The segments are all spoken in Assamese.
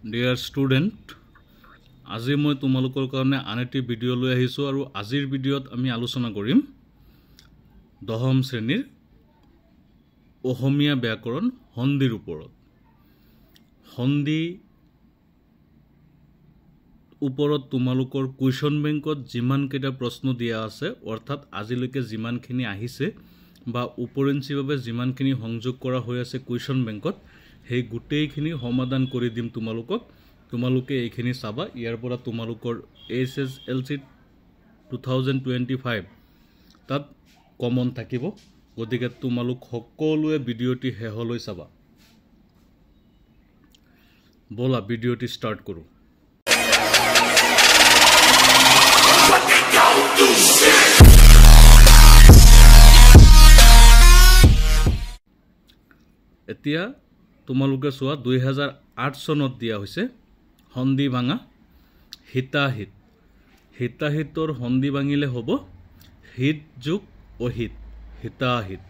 Dear student, আজি মই তোমালোকৰ কাৰণে আনটি ভিডিও লৈ আহিছো আৰু আজিৰ ভিডিওত আমি আলোচনা কৰিম দহম শ্ৰেণীৰ অসমীয়া ব্যাকৰণ সন্ধিৰ ওপৰত। সন্ধি ওপৰত তোমালোকৰ কুৱেশ্যন বেংকত যিমান কেইটা প্ৰশ্ন দিয়া আছে অৰ্থাৎ আজিলৈকে যিমানখিনি আহিছে বা উপৰেঞ্চিভাৱে যিমানখিনি সংযোগ কৰা হৈ আছে কুৱেশ্যন বেংকত সেই গোটেইখিনি সমাধান কৰি দিম তোমালোকক। তোমালোকে এইখিনি চাবা, ইয়াৰ পৰা তোমালোকৰ SSLC 2025 তাত কমন থাকিব, গতিকে তোমালোক সকলোৱে ভিডিওটি শেষলৈ চাবা। বলা ভিডিওটি ষ্টাৰ্ট কৰোঁ। এতিয়া তোমালোকে চোৱা 2008 চনত দিয়া হৈছে সন্ধি ভাঙা হিতাহিত। হিতাহিতৰ সন্ধি ভাঙিলে হ'ব হিত যোগ অহিত, হিতাহিত।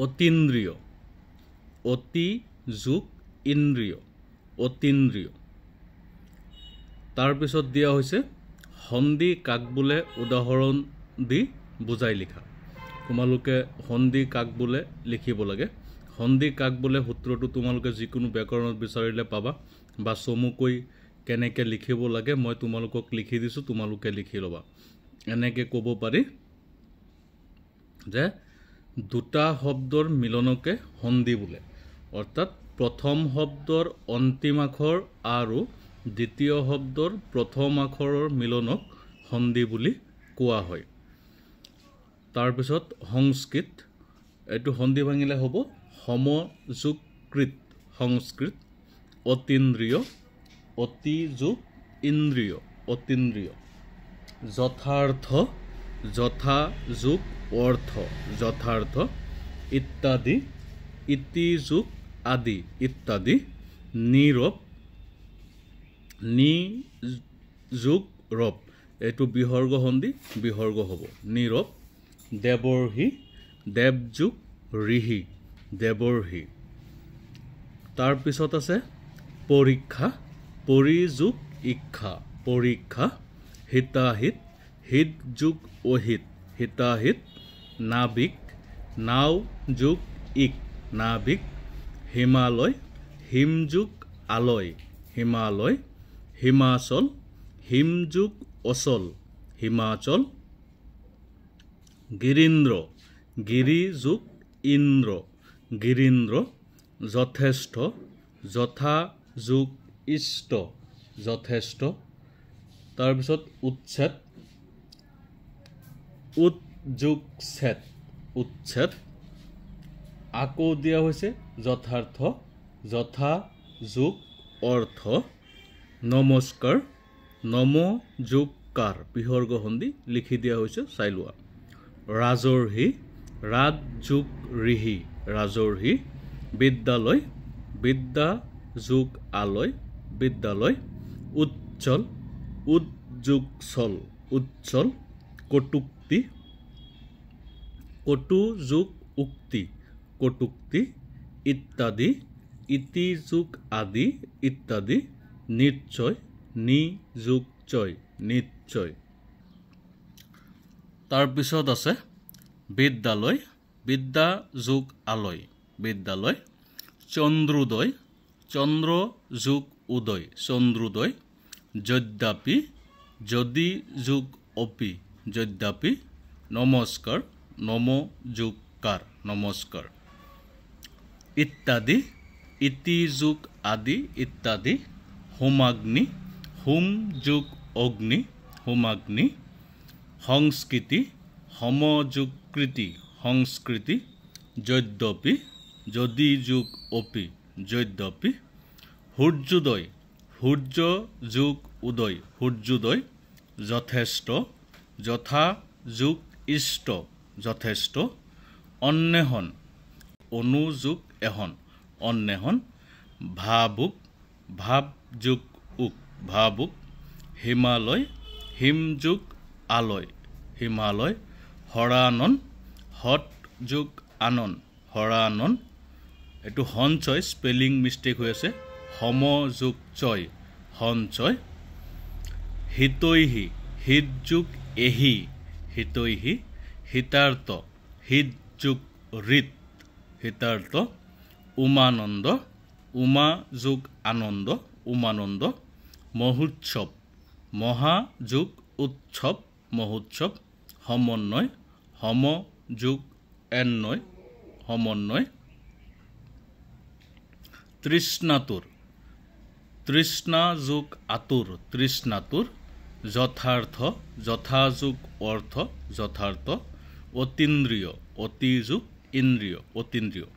অতীন্দ্ৰিয়, অতি যোগ ইন্দ্ৰিয়, অতীন্দ্ৰিয়। তাৰপিছত দিয়া হৈছে সন্ধি কাক বোলে উদাহৰণ দি বুজাই লিখা। তোমালোকে সন্ধি কাক বোলে লিখিব লাগে। সন্ধি কাক বোলে সূত্ৰটো তোমালোকে যিকোনো ব্যাকৰণত বিচাৰিলে পাবা, বা চমুকৈ কেনেকৈ লিখিব লাগে মই তোমালোকক লিখি দিছোঁ, তোমালোকে লিখি ল'বা। এনেকৈ ক'ব পাৰি যে দুটা শব্দৰ মিলনকে সন্ধি বোলে, অৰ্থাৎ প্ৰথম শব্দৰ অন্তিম আখৰ আৰু দ্বিতীয় শব্দৰ প্ৰথম আখৰৰ মিলনক সন্ধি বুলি কোৱা হয়। তাৰপিছত সংস্কৃত, এইটো সন্ধি ভাঙিলে হ'ব সমযোগকৃত, সংস্কৃত। অতীন্দ্ৰিয়, অতি যোগ ইন্দ্ৰিয়, অতীন্দ্ৰিয়। যথাৰ্থ, যথা যোগ অৰ্থ, যথাৰ্থ। ইত্যাদি, ইতি যোগ আদি, ইত্যাদি। নীৰৱ, নি যোগ ৰৱ, এইটো বিসৰ্গ সন্ধি, বিসৰ্গ হ'ব নীৰৱ। দেৱৰ্ষি, দেৱ যোগ ঋষি, দেৱৰ্ষি। তাৰপিছত আছে পৰীক্ষা, পৰি যোগ ইক্ষা, পৰীক্ষা। হিতাহিত, হিত যোগ অহিত, হিতাহিত। নাবিক, নাও যোগ ইক, নাবিক। হিমালয়, হিম যোগ আলয়, হিমালয়। হিমাচল, হিম যোগ অচল, হিমাচল। গিৰীন্দ্ৰ, গিৰি যোগ ইন্দ্ৰ, গিৰীন্দ্ৰ। যথেষ্ট, যথা যোগ ইষ্ট, যথেষ্ট। তাৰপিছত উচ্ছেদ, উৎ যোগ ছেদ, উচ্ছেদ। আকৌ দিয়া হৈছে যথাৰ্থ, যথা যোগ অৰ্থ। নমস্কাৰ, নম যোগ কাৰ, বিসৰ্গ সন্ধি লিখি দিয়া হৈছে, চাই লোৱা। ৰাজৰ্ষি, ৰাজ যোগ ঋষি, ৰাজৰ্ষি। বিদ্যালয়, বিদ্যা যোগ আলয়, বিদ্যালয়। উজ্জ্বল, উদ যোগ চল, উজ্জ্বল। কটুক্তি, কটু যোগ উক্তি, কটুক্তি। ইত্যাদি, ইতি যোগ আদি, ইত্যাদি। নিশ্চয়, নি যোগ চয়, নিশ্চয়। তাৰপিছত আছে বিদ্যালয়, বিদ্যা যোগ আলয়, বিদ্যালয়। চন্দ্ৰোদয়, চন্দ্ৰ যোগ উদয়, চন্দ্ৰোদয়। যদ্যাপি, যদি যোগ অপি, যদ্যাপি। নমস্কাৰ, নম যোগ কাৰ, নমস্কাৰ। ইত্যাদি, ইতি যোগ আদি, ইত্যাদি। হোমাগ্নি, হোম যোগ অগ্নি, হোমাগ্নি। সংস্কৃতি, সম যোগ কৃতি, সংস্কৃতি। যদ্যপি, যদি যোগ অপি, যদ্যপি। সূৰ্যোদয়, সূৰ্য যোগ উদয়, সূৰ্যোদয়। যথেষ্ট, যথা যোগ ইষ্ট, যথেষ্ট। অন্বেষণ, অনু যোগ এষণ, অন্বেষণ। ভাবুক, ভাব যোগ উক, ভাবুক। হিমালয়, হিম যোগ আলয়, হিমালয়। হৰানন, হত যোগ আনন, হৰানন। এটো হঞ্চয় স্পেলিং মিস্টেক হৈ আছে হম যোগ চয় হঞ্চয় হিতৈহি হিত যোগ এহি হিতৈহি হিতার্থ হিত যোগ ঋত হিতার্থ উমানন্দ উমা যোগ আনন্দ উমানন্দ মহোৎসৱ মহা যোগ উৎসৱ মহোৎসৱ সমন্বয় হম যোগ এন্নয় সমন্বয় তৃষ্ণাতুৰ তৃষ্ণা যোগ আতুৰ তৃষ্ণাতুৰ যথাৰ্থ যথা যোগ অৰ্থ যথাৰ্থ অতীন্দ্ৰিয় অতি যোগ ইন্দ্ৰিয় অতীন্দ্ৰিয়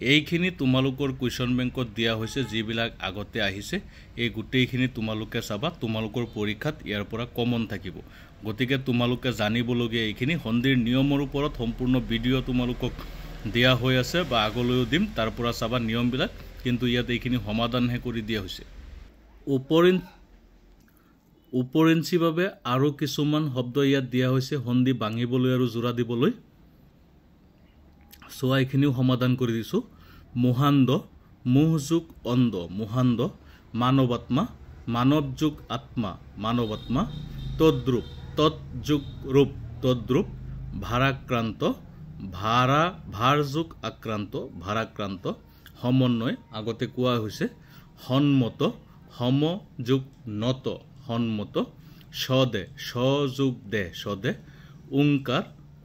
এইখিনি তোমালোকৰ কুৱেশ্যন বেংকত দিয়া হৈছে যিবিলাক আগতে আহিছে এই গোটেইখিনি তোমালোকে চাবা তোমালোকৰ পৰীক্ষাত ইয়াৰ পৰা কমন থাকিব গতিকে তোমালোকে জানিবলগীয়া এইখিনি সন্ধিৰ নিয়মৰ ওপৰত সম্পূৰ্ণ ভিডিঅ' তোমালোকক দিয়া হৈ আছে বা আগলৈও দিম তাৰ পৰা চাবা নিয়মবিলাক কিন্তু ইয়াত এইখিনি সমাধানহে কৰি দিয়া হৈছে উপৰেঞ্চিভাৱে আৰু কিছুমান শব্দ ইয়াত দিয়া হৈছে সন্ধি ভাঙিবলৈ আৰু জোৰা দিবলৈ সো এইখিনিও সমাধান কৰি দিছো মোহান্দ মোহ যোগ অন্ধ মোহান্দ মানৱাত্মা মানৱ যোগ আত্মা মানৱাত্মা তদ্ৰূপ তৎ যোগ ৰূপ তদ্ৰূপ ভাৰাক্ৰান্ত ভাৰা ভাৰ যোগ আক্ৰান্ত ভাৰাক্ৰান্ত সমন্বয় আগতে কোৱা হৈছে সন্মত সম যোগ নত সন্মত সদে স যোগ দে সদে ওংকাৰ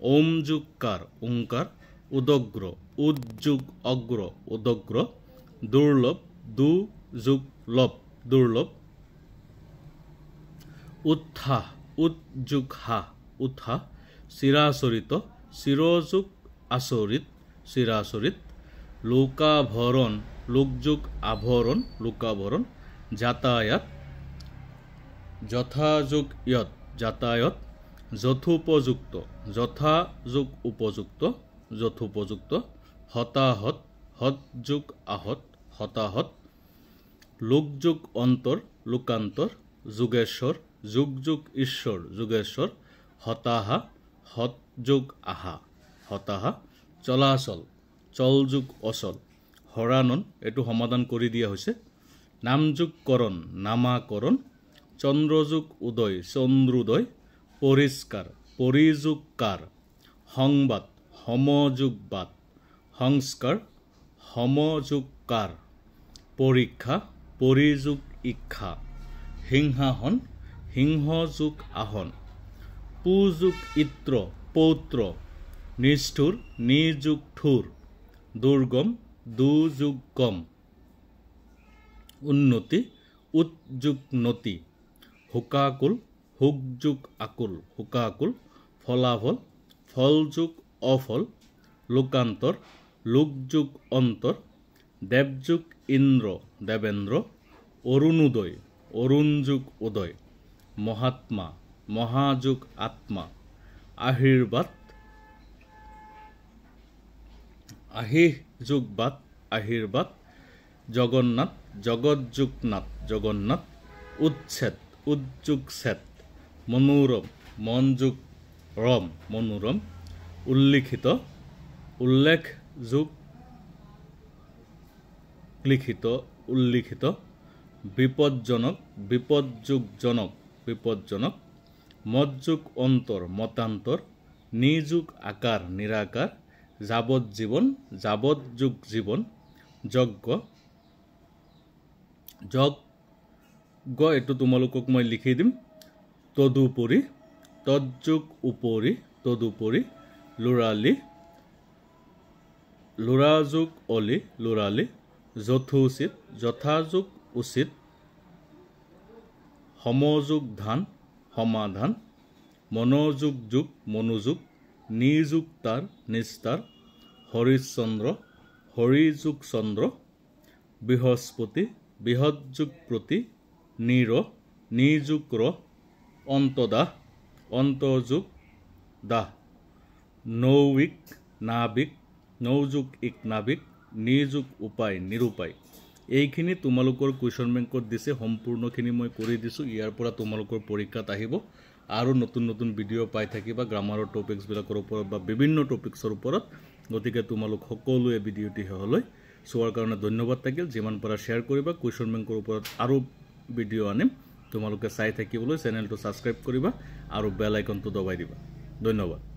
ওম যোগ কাৰ ওংকাৰ উদগ্ৰ উদ যোগ অগ্ৰ উদগ্ৰ দুৰ্লভ দু যোগ লভ দুৰ্লভ উৎসাহ উৎ যোগ হা উৎসাহ চিৰাচৰিত চিৰ যোগ আচৰিত চিৰাচৰিত লোকাভৰণ লোক যোগ আভৰণ লোকাভৰণ যাতায়াত যথা যোগ ইয়ত যাতায়ত যথোপযুক্ত যথা যোগ উপযুক্ত যথোপযুক্ত হতাহত হত যোগ আহত হতাহত লোক যোগ অন্তৰ লোকান্তৰ যোগেশ্বৰ যোগ যোগ ঈশ্বৰ যোগেশ্বৰ হতাহা হত যোগ আহা হতাহা চলাচল চল যোগ অচল হৰানন এটো সমাধান কৰি দিয়া হৈছে নামযোগকৰণ নামাকৰণ চন্দ্ৰযোগ উদয় চন্দ্ৰোদয় পৰিষ্কাৰ পৰিযোগকাৰ সংবাদ সমযোগবাদ সংস্কাৰ সমযোগকাৰ পৰীক্ষা পৰিযোগ ইচ্ছা সিংহাসন সিংহযোগ আহন পুযোগ ইত্ৰ পৌত্ৰ নিষ্ঠুৰ নিযোগ ঠুৰ দুৰ্গম দুযোগ গম উন্নতি উৎযোগ নতি হুকাকুল হুক যোগ আকুল হুকাকুল ফলাফল ফল যোগ অফল লোকান্তৰ লোক যোগ অন্তৰ দেৱযোগ ইন্দ্ৰ দেৱেন্দ্ৰ অৰুণোদয় অৰুণ যোগ উদয় মহাত্মা মহাযোগ আত্মা আশীৰ্বাদ আহিহ যোগ বাদ আশীৰ্বাদ জগন্নাথ জগত যোগ নাথ জগন্নাথ উচ্ছেদ উদ্যোগ ছেদ মনোৰম মন যোগ ৰম মনোৰম উল্লিখিত উল্লেখ যোগ লিখিত উল্লিখিত বিপদজনক বিপদযোগজনক বিপদজনক মতযোগ অন্তৰ মতান্তৰ নিযোগ আকাৰ নিৰাকাৰ যাৱজ্জীৱন যাৱজ্যোগ জীৱন যজ্ঞ যজ্ঞ এটো তোমালোকক মই লিখি দিম তদুপৰি তৎযোগ উপৰি তদুপৰি লুৰালি লুৰাযোগ অলি লুৰালি যথোচিত যথাযোগ উচিত সমযোগ ধান সমাধান মনোযোগ যোগ মনোযোগ নিযোগ তাৰ নিস্তাৰ হৰিশ্চন্দ্ৰ হৰিযোগ চন্দ্ৰ বৃহস্পতি বৃহৎযোগ প্ৰতি নিৰ নিযোগ ৰ অন্তদাহ অন্তযোগ দাহ নৌবিক নাবিক নৌযোগ ইক নাবিক নিযোগ উপায় নিৰূপায় এইখিনি তোমালোকৰ কুৱেশ্যন বেংকত দিছে সম্পূৰ্ণখিনি মই কৰি দিছো ইয়াৰ পৰা তোমালোকৰ পৰীক্ষাত আহিব আৰু নতুন নতুন ভিডিঅ' পাই থাকিবা গ্ৰামাৰৰ টপিকছবিলাকৰ ওপৰত বা বিভিন্ন টপিকছৰ ওপৰত গতিকে তোমালোক সকলোৱে ভিডিঅ'টি হলৈ চোৱাৰ কাৰণে ধন্যবাদ থাকিল যিমান পাৰা শ্বেয়াৰ কৰিবা কুৱেশ্যন বেংকৰ ওপৰত আৰু ভিডিঅ' আনিম তোমালোকে চাই থাকিবলৈ চেনেলটো ছাবস্ক্ৰাইব কৰিবা আৰু বেল আইকনটো দবাই দিবা ধন্যবাদ